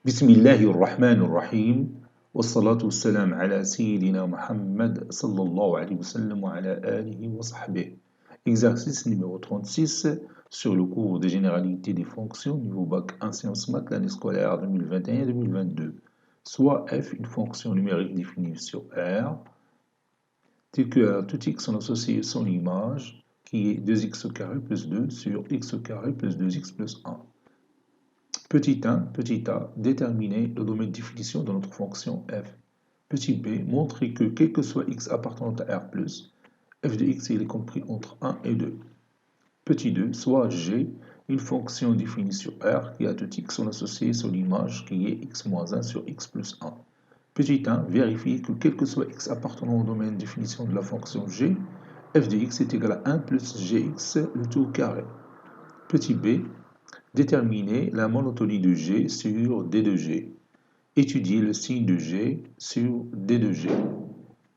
بسم الله الرحمن الرحيم والصلاة والسلام على سيدنا Muhammad sallallahu alayhi wa sallam wa ala alihi wa sahbihi. Exercice numéro 36 sur le cours des généralités des fonctions niveau bac 1 sciences maths l'année scolaire 2021-2022. Soit f une fonction numérique définie sur R, telle que à tout x sont associés son image qui est 2x au carré plus 2 sur x au carré plus 2x plus 1. Petit 1, petit a, déterminer le domaine de définition de notre fonction f. Petit b, montrer que quel que soit x appartenant à R+, f de x il est compris entre 1 et 2. Petit 2, soit g, une fonction définie sur R qui a tout x son associé sur l'image qui est x moins 1 sur x plus 1. Petit 1, vérifier que quel que soit x appartenant au domaine de définition de la fonction g, f de x est égal à 1 plus gx le tout au carré. Petit b, déterminer la monotonie de G sur D de G. Étudier le signe de G sur D de G.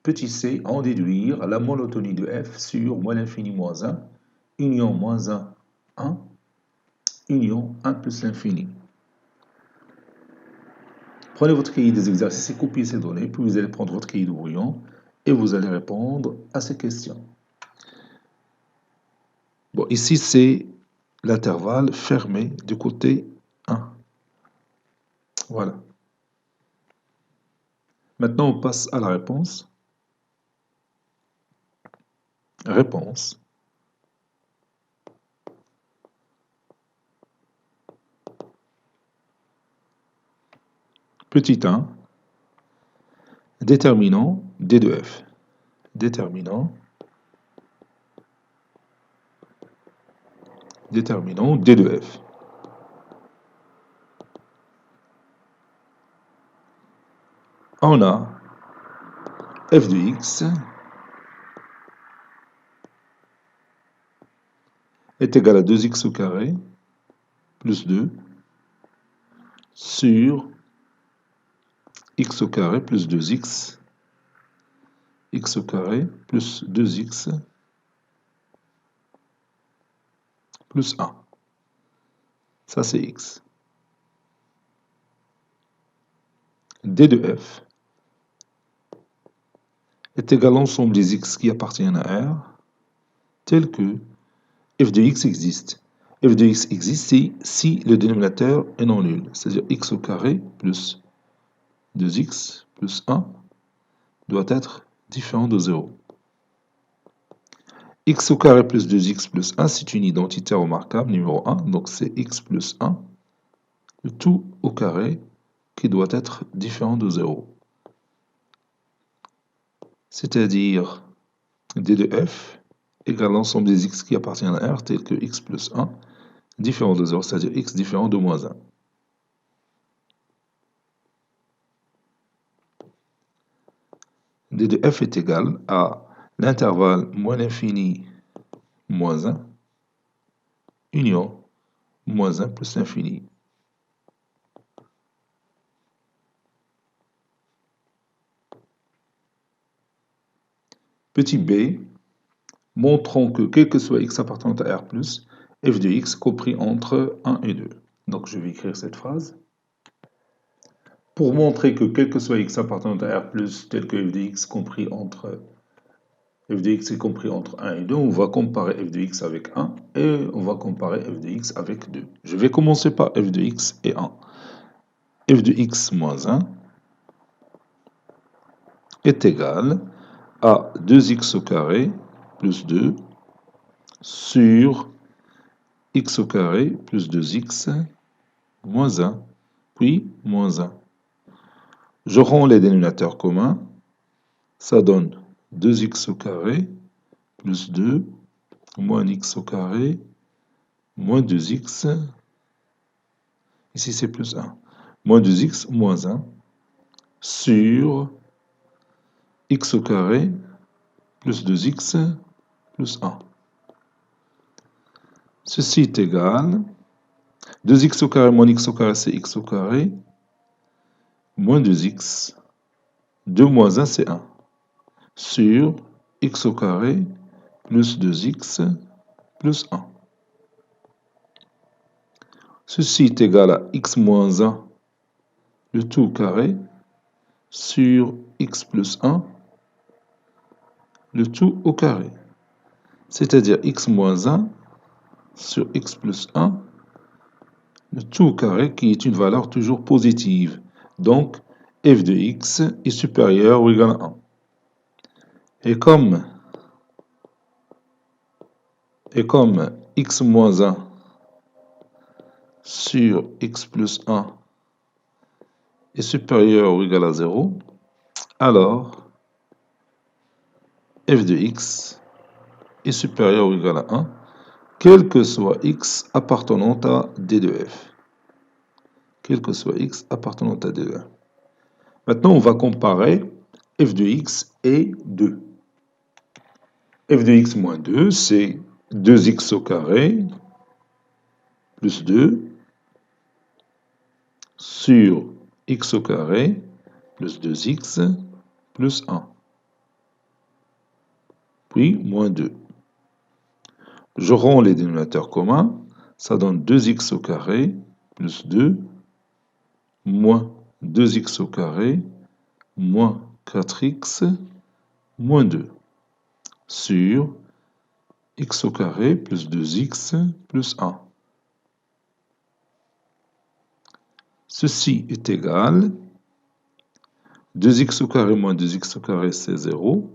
Petit c, en déduire la monotonie de F sur moins l'infini moins 1, union moins 1, 1, union 1 plus l'infini. Prenez votre cahier des exercices et copiez ces données, puis vous allez prendre votre cahier de brouillon et vous allez répondre à ces questions. Bon, ici c'est l'intervalle fermé du côté 1. Voilà. Maintenant, on passe à la réponse. Réponse. Petit 1. Déterminant D de F. Déterminant D de F. On a f de x est égal à 2x au carré plus 2 sur x au carré plus 2x, x au carré plus 2x plus 1. Ça c'est x. D de f est égal à l'ensemble des x qui appartiennent à R, tel que f de x existe. F de x existe si le dénominateur est non nul, c'est-à-dire x au carré plus 2x plus 1 doit être différent de 0. X au carré plus 2x plus 1, c'est une identité remarquable, numéro 1, donc c'est x plus 1, le tout au carré qui doit être différent de 0. C'est-à-dire d de f égale l'ensemble des x qui appartiennent à R, tel que x plus 1, différent de 0, c'est-à-dire x différent de moins 1. D de f est égal à l'intervalle moins l'infini moins 1, union moins 1 plus l'infini. Petit b, montrons que quel que soit x appartenant à R+, f de x compris entre 1 et 2. Donc je vais écrire cette phrase. Pour montrer que quel que soit x appartenant à R+, tel que f de x compris entre f de x est compris entre 1 et 2, on va comparer f de x avec 1 et on va comparer f de x avec 2. Je vais commencer par f de x et 1. f de x moins 1 est égal à 2x au carré plus 2 sur x au carré plus 2x moins 1, puis moins 1. Je rends les dénominateurs communs, ça donne 2x au carré plus 2 moins x au carré moins 2x, ici c'est plus 1, moins 2x moins 1 sur x au carré plus 2x plus 1. Ceci est égal, 2x au carré moins x au carré c'est x au carré, moins 2x, 2 moins 1 c'est 1, sur x au carré plus 2x plus 1. Ceci est égal à x moins 1 le tout au carré sur x plus 1, le tout au carré. C'est-à-dire x moins 1 sur x plus 1, le tout au carré qui est une valeur toujours positive. Donc, f de x est supérieur ou égal à 1. Et comme x moins 1 sur x plus 1 est supérieur ou égal à 0, alors f de x est supérieur ou égal à 1, quel que soit x appartenant à d de f. Quel que soit x appartenant à d de f. Maintenant, on va comparer f de x et 2. f de x moins 2, c'est 2x au carré plus 2 sur x au carré plus 2x plus 1. Puis, moins 2. Je rends les dénominateurs communs, ça donne 2x au carré plus 2 moins 2x au carré moins 4x moins 2 sur x au carré plus 2x plus 1. Ceci est égal, 2x au carré moins 2x au carré c'est 0,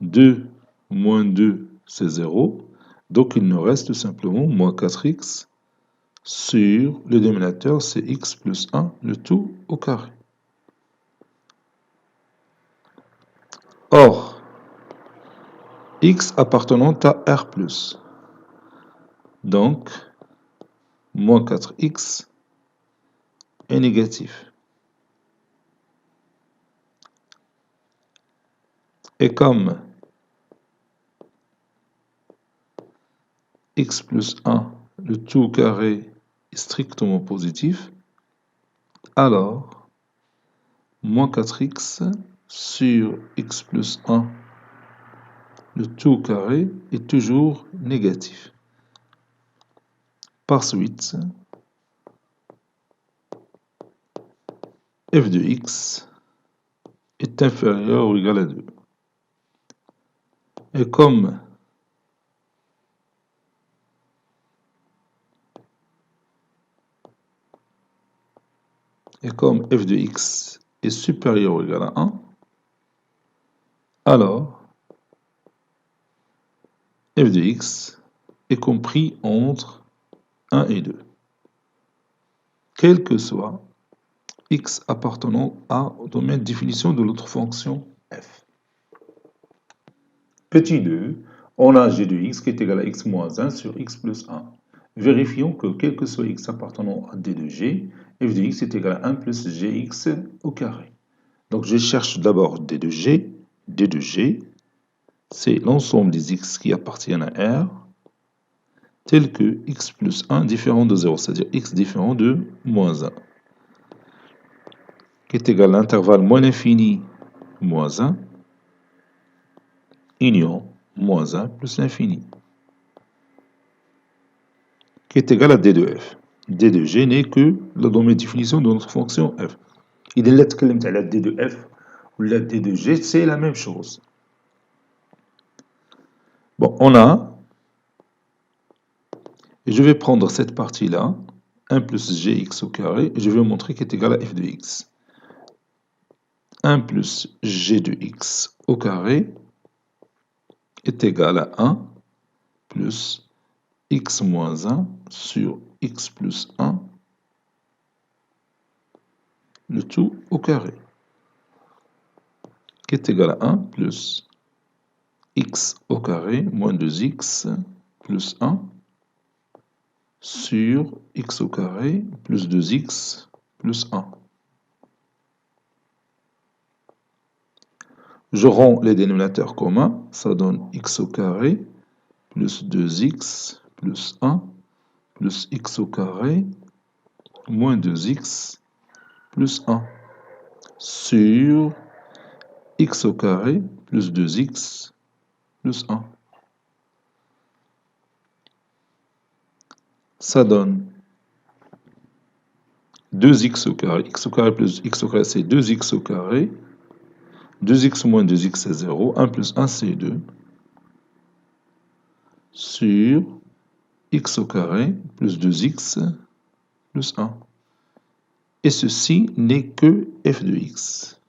2 moins 2 c'est 0, donc il nous reste tout simplement moins 4x sur le dénominateur c'est x plus 1, le tout au carré. Or, x appartenant à R+, donc moins 4x est négatif. Et comme x plus 1, le tout au carré, est strictement positif, alors moins 4x sur x plus 1, le tout au carré, est toujours négatif. Par suite, f de x est inférieur ou égal à 2. Et comme f de x est supérieur ou égal à 1, alors f de x est compris entre 1 et 2. Quel que soit x appartenant au domaine de définition de l'autre fonction f. Petit 2, on a g de x qui est égal à x moins 1 sur x plus 1. Vérifions que quel que soit x appartenant à d de g, f de x est égal à 1 plus gx au carré. Donc je cherche d'abord d de g. d de g, c'est l'ensemble des x qui appartiennent à R, tel que x plus 1 différent de 0, c'est-à-dire x différent de moins 1, qui est égal à l'intervalle moins l'infini moins 1, union moins 1 plus l'infini, qui est égal à d de f. d de g n'est que le domaine de définition de notre fonction f. إذا لا تكلمت على d de f ولا d de g, c'est la même chose. Bon, on a, et je vais prendre cette partie-là, 1 plus gx au carré, et je vais montrer qu'il est égal à f de x. 1 plus g de x au carré est égal à 1 plus x moins 1 sur x plus 1, le tout au carré, qui est égal à 1 plus x au carré moins 2x plus 1 sur x au carré plus 2x plus 1. Je rends les dénominateurs communs, ça donne x au carré plus 2x plus 1 plus x au carré moins 2x plus 1 sur x au carré plus 2x plus 1. Ça donne 2x au carré. X au carré plus x au carré, c'est 2x au carré. 2x moins 2x, c'est 0. 1 plus 1, c'est 2. Sur x au carré plus 2x plus 1. Et ceci n'est que f de x.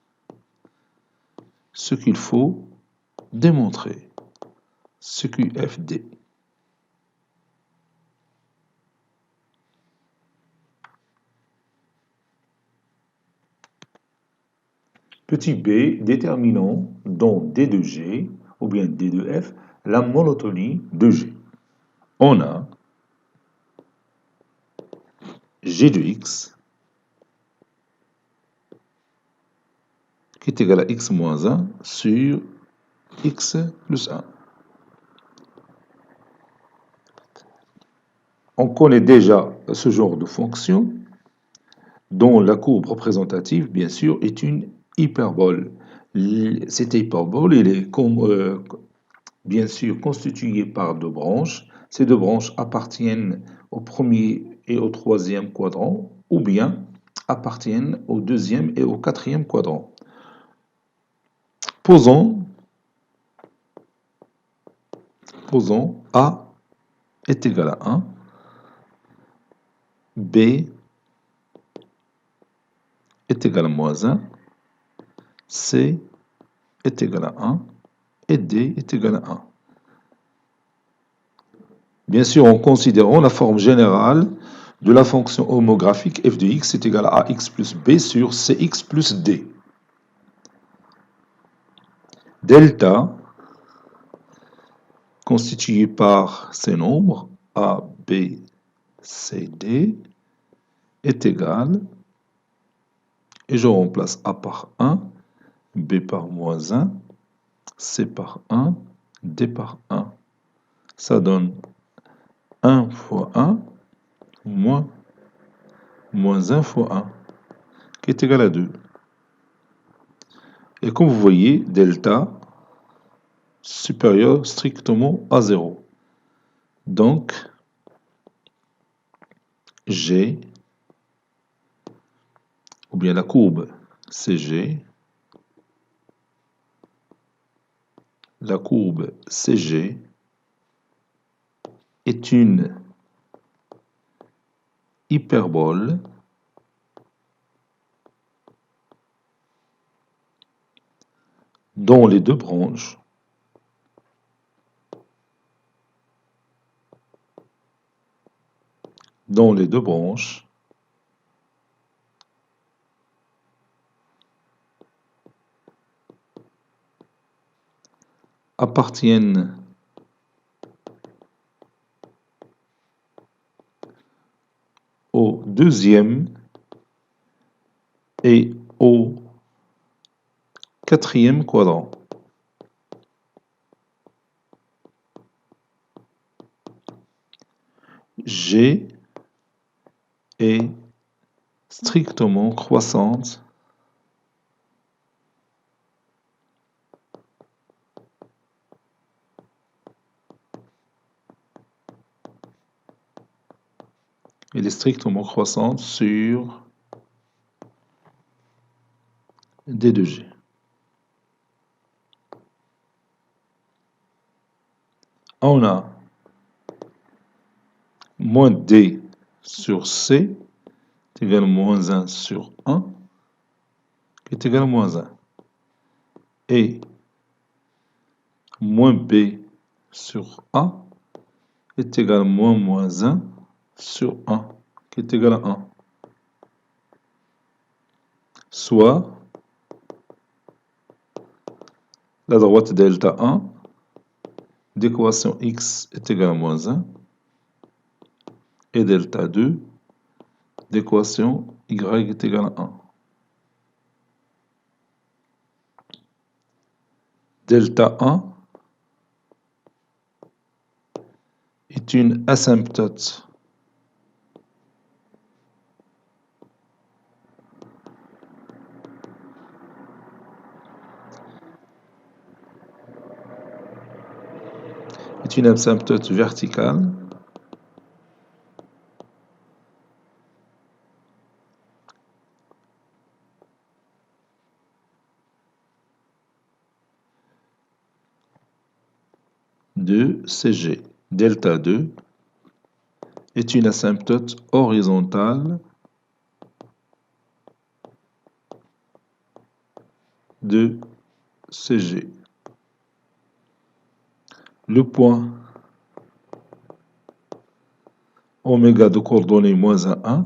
Ce qu'il faut démontrer. Ce QFD. Petit b, déterminons dans D de G, ou bien D de F, la monotonie de G. On a G de X qui est égal à X moins 1 sur X plus 1. On connaît déjà ce genre de fonction dont la courbe représentative, bien sûr, est une hyperbole. Cette hyperbole, elle est bien sûr constituée par deux branches. Ces deux branches appartiennent au premier et au troisième quadrant, ou bien appartiennent au deuxième et au quatrième quadrant. Posons A est égal à 1, B est égal à moins 1, C est égal à 1 et D est égal à 1. Bien sûr, en considérant la forme générale de la fonction homographique f de x est égal à ax plus b sur cx plus d. Delta, constitué par ces nombres a, b, c, d, est égal, et je remplace a par 1, b par moins 1, c par 1, d par 1. Ça donne 1 fois 1 moins 1 fois 1, qui est égal à 2. Et comme vous voyez, delta supérieur strictement à 0. Donc, G, ou bien la courbe CG, la courbe CG est une hyperbole dont les deux branches appartiennent au deuxième et au quatrième quadrant. G est strictement croissante sur D de G. On a moins D sur C est égal à moins 1 sur 1, qui est égal à moins 1. Et moins B sur A est égal à moins 1 sur 1, qui est égal à 1. Soit la droite delta 1 d'équation x est égal à moins 1 et delta 2 d'équation y est égal à 1. Delta 1 est une asymptote verticale de CG. Delta 2 est une asymptote horizontale de CG. Le point oméga de coordonnées moins 1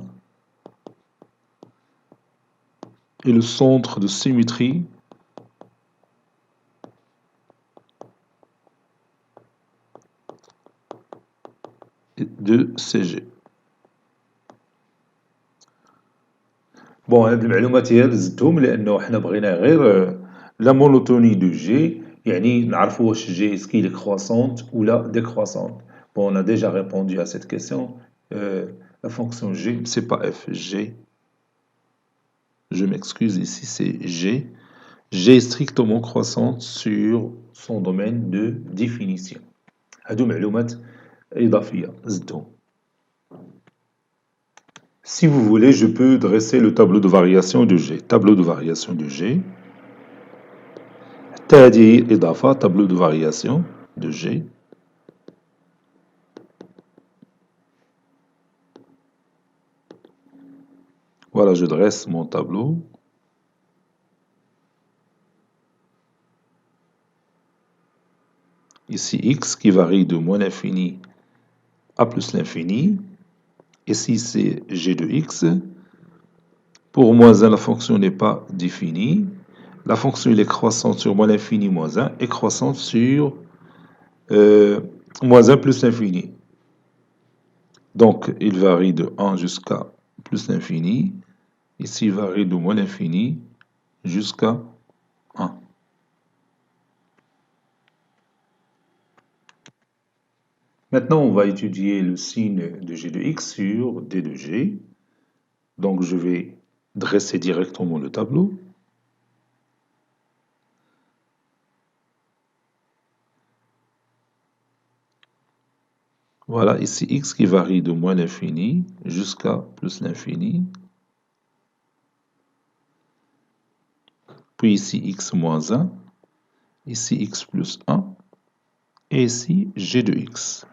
est le centre de symétrie de CG. بون هاد المعلومات هي زدتهم لانه حنا بغينا غير لا مونوتوني دو جي يعني نعرفوا واش جي اسكي لي كرواسونت ولا ديكرواسونت. بون on a déjà répondu à cette question. La fonction g c'est pas f, g. Je m'excuse, ici c'est g. G est strictement croissante sur son domaine de définition. هادو معلومات إضافية زدتهم. Si vous voulez, je peux dresser le tableau de variation de G. Tableau de variation de G. هذه إضافة tableau de variation de G. Voilà, je dresse mon tableau. Ici x qui varie de moins l'infini à plus l'infini. Ici c'est g de x. Pour moins 1, la fonction n'est pas définie. La fonction elle est croissante sur moins l'infini moins 1 et croissante sur moins 1 plus l'infini. Donc il varie de 1 jusqu'à plus l'infini. Ici il varie de moins l'infini jusqu'à 1. Maintenant, on va étudier le signe de g de x sur d de g. Donc, je vais dresser directement le tableau. Voilà, ici x qui varie de moins l'infini jusqu'à plus l'infini. Puis ici x moins 1. Ici x plus 1. Et ici g de x.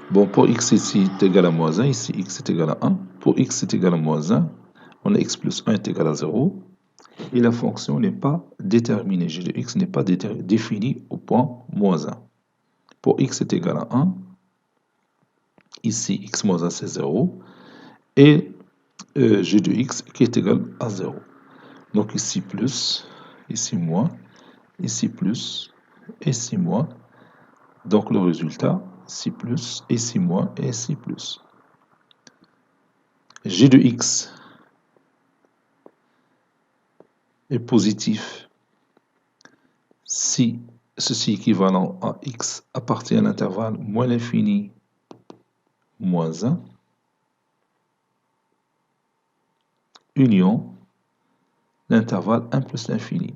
Bon, pour x ici est égal à moins 1, ici x est égal à 1. Pour x est égal à moins 1, on a x plus 1 est égal à 0. Et la fonction n'est pas déterminée. G de x n'est pas définie au point moins 1. Pour x est égal à 1, ici x moins 1 c'est 0. Et g de x qui est égal à 0. Donc ici plus, ici moins, ici plus, ici moins. Donc le résultat, ici plus, ici moins et ici plus. G de x est positif si ceci équivalent à x appartient à l'intervalle moins l'infini moins 1 union l'intervalle 1 plus l'infini.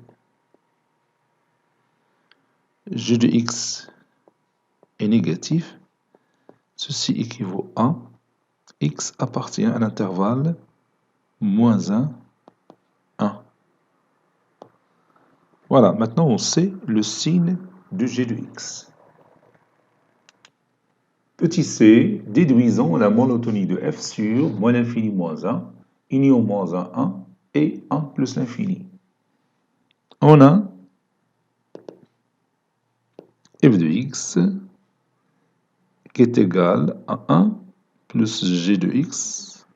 G de x est négatif, ceci équivaut à x appartient à l'intervalle moins 1, 1. Voilà, maintenant on sait le signe de g de x. Petit c, déduisons la monotonie de f sur moins l'infini moins 1, union moins 1, 1 et 1 plus l'infini. On a f de x qui est égal à 1 plus g de x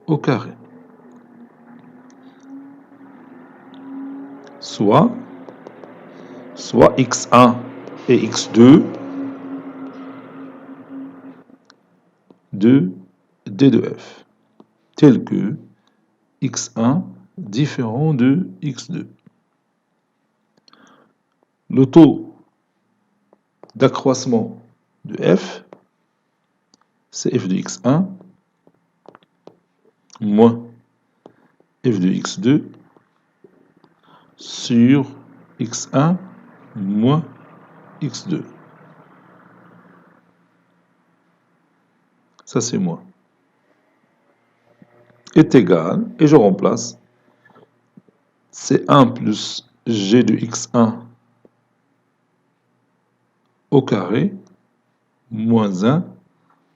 au carré. Soit x1 et x2 de d de f, tel que x1 différent de x2. Le taux d'accroissement de f, c'est f de x1 moins f de x2 sur x1 moins x2. Ça c'est moins. Est égal, et je remplace, c'est 1 plus g de x1 au carré moins 1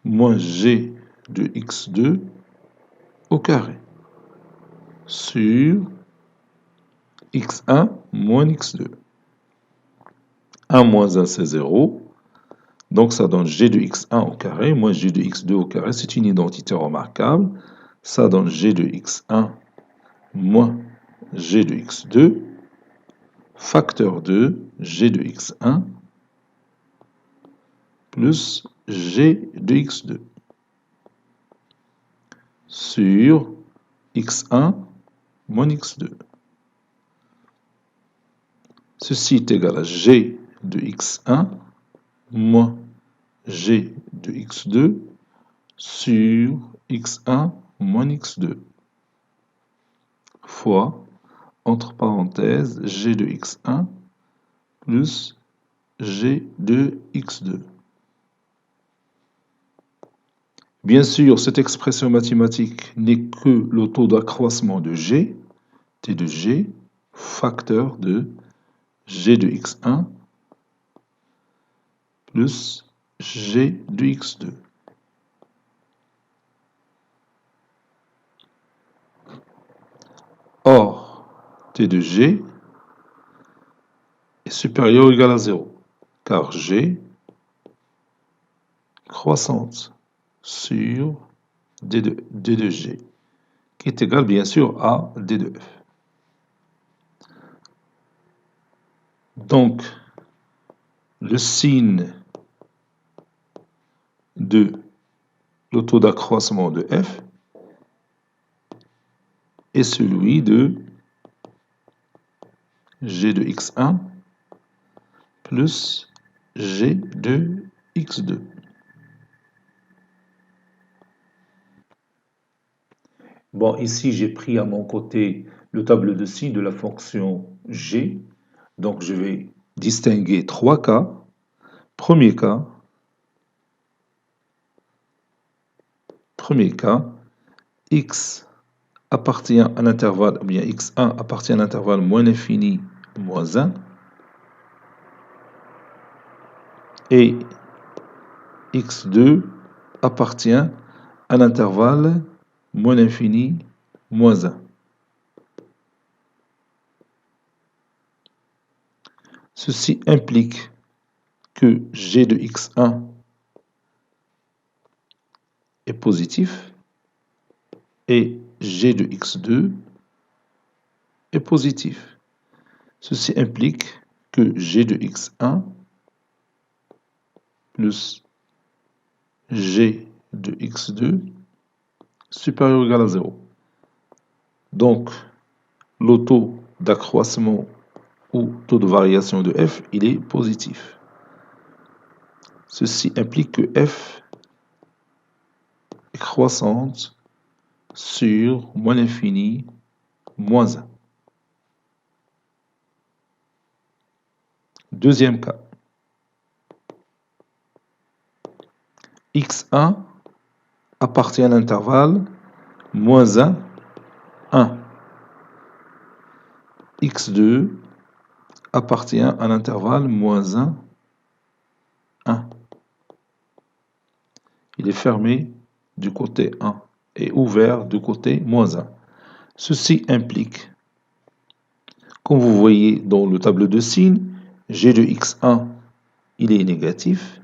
moins g de x2 au carré sur x1 moins x2. 1 moins 1, c'est 0. Donc, ça donne g de x1 au carré moins g de x2 au carré. C'est une identité remarquable. Ça donne g de x1 moins g de x2, facteur de g de x1 plus g de x2 sur x1 moins x2. Ceci est égal à g de x1 moins g de x2 sur x1 moins x2 fois, entre parenthèses, g de x1 plus g de x2. Bien sûr, cette expression mathématique n'est que le taux d'accroissement de g, t de g, facteur de g de x1 plus g de x2. Or, t de g est supérieur ou égal à 0, car g croissante sur d de g, qui est égal bien sûr à d de f. Donc, le signe de le taux d'accroissement de f est celui de g de x1 plus g de x2. Bon, ici, j'ai pris à mon côté le tableau de signes de la fonction g. Donc, je vais distinguer trois cas. Premier cas, x appartient à l'intervalle, ou bien x1 appartient à l'intervalle moins l'infini moins 1, et x2 appartient à l'intervalle moins l'infini moins 1. Ceci implique que g de x1 est positif et g de x2 est positif. Ceci implique que g de x1 plus g de x2 supérieur ou égal à 0. Donc, le taux d'accroissement ou taux de variation de f, il est positif. Ceci implique que f est croissante sur moins l'infini moins 1. Deuxième cas. x1 appartient à l'intervalle moins 1, 1. x2 appartient à l'intervalle moins 1, 1. Il est fermé du côté 1 et ouvert du côté moins 1. Ceci implique, comme vous voyez dans le tableau de signes, g de x1, il est négatif,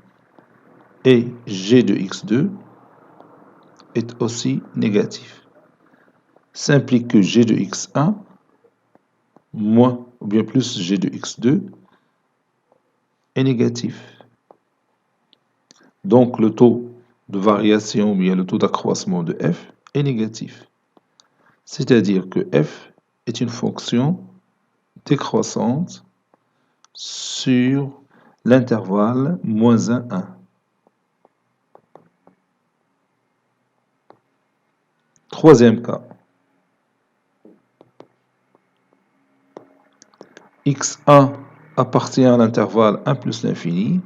et g de x2 est aussi négatif. Ça implique que g de x1 moins ou bien plus g de x2 est négatif. Donc le taux de variation ou bien le taux d'accroissement de f est négatif. C'est-à-dire que f est une fonction décroissante sur l'intervalle moins 1, 1. Troisième cas. x1 appartient à l'intervalle 1 plus l'infini.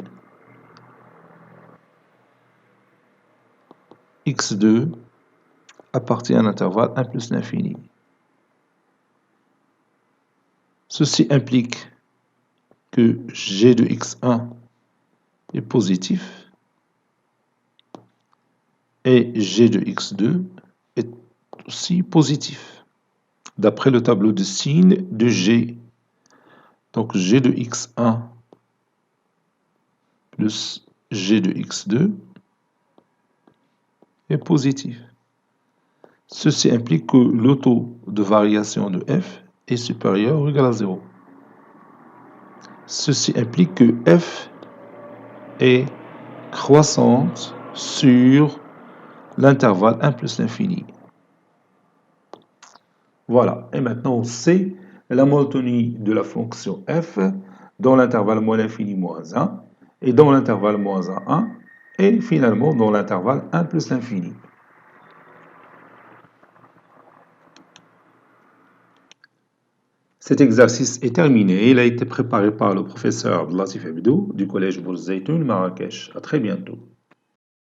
x2 appartient à l'intervalle 1 plus l'infini. Ceci implique que g de x1 est positif et g de x2 est aussi positif, d'après le tableau de signes de g. Donc g de x1 plus g de x2 est positif. Ceci implique que le taux de variation de f est supérieur ou égal à 0. Ceci implique que f est croissante sur l'intervalle 1 plus l'infini. Voilà, et maintenant on sait la monotonie de la fonction f dans l'intervalle moins l'infini moins 1, et dans l'intervalle moins 1, 1, et finalement dans l'intervalle 1 plus l'infini. Cet exercice est terminé. Il a été préparé par le professeur Latif Hebdo du collège Bourz Zaytoun, Marrakech. À très bientôt.